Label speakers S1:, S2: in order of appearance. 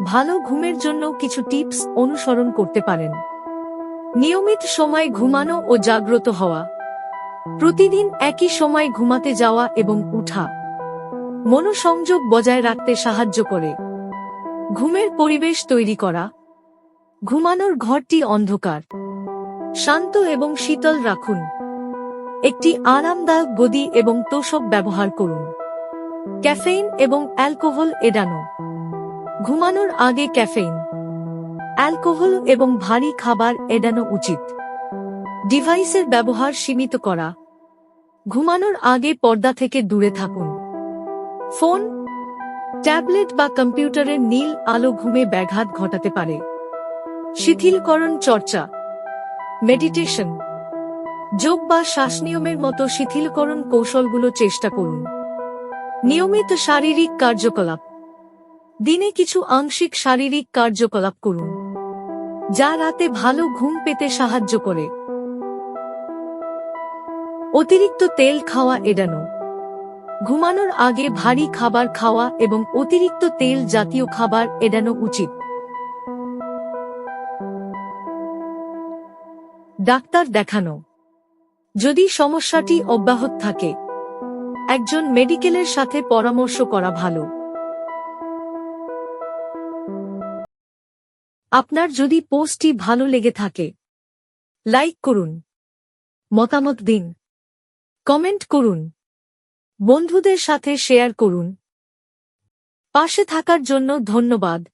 S1: ভালো ঘুমের জন্য কিছু টিপস অনুসরণ করতে পারেন। নিয়মিত সময় ঘুমানো ও জাগ্রত হওয়া। প্রতিদিন একই সময় ঘুমাতে যাওয়া এবং উঠা মনোসংযোগ বজায় রাখতে সাহায্য করে। ঘুমের পরিবেশ তৈরি করা। ঘুমানোর ঘরটি অন্ধকার, শান্ত এবং শীতল রাখুন। একটি আরামদায়ক গদি এবং তোশক ব্যবহার করুন। ক্যাফেইন এবং অ্যালকোহল এড়ানো। ঘুমানোর আগে ক্যাফেইন, অ্যালকোহল এবং ভারী খাবার এড়ানো উচিত। ডিভাইসের ব্যবহার সীমিত করা। ঘুমানোর আগে পর্দা থেকে দূরে থাকুন। ফোন, ট্যাবলেট বা কম্পিউটারের নীল আলো ঘুমে ব্যাঘাত ঘটাতে পারে। শিথিলকরণ চর্চা, মেডিটেশন, যোগ বা শ্বাসনিয়মের মতো শিথিলকরণ কৌশলগুলো চেষ্টা করুন। নিয়মিত শারীরিক কার্যকলাপ। দিনে কিছু আংশিক শারীরিক কার্যকলাপ করুন, যা রাতে ভালো ঘুম পেতে সাহায্য করে। অতিরিক্ত তেল খাওয়া এড়ানো। ঘুমানোর আগে ভারী খাবার খাওয়া এবং অতিরিক্ত তেল জাতীয় খাবার এড়ানো উচিত। ডাক্তার দেখানো। যদি সমস্যাটি অব্যাহত থাকে, একজন মেডিকেলের সাথে পরামর্শ করা ভালো। আপনার যদি পোস্টটি ভালো লেগে থাকে, লাইক করুন, মতামত দিন, কমেন্ট করুন, বন্ধুদের সাথে শেয়ার করুন। পাশে থাকার জন্য ধন্যবাদ।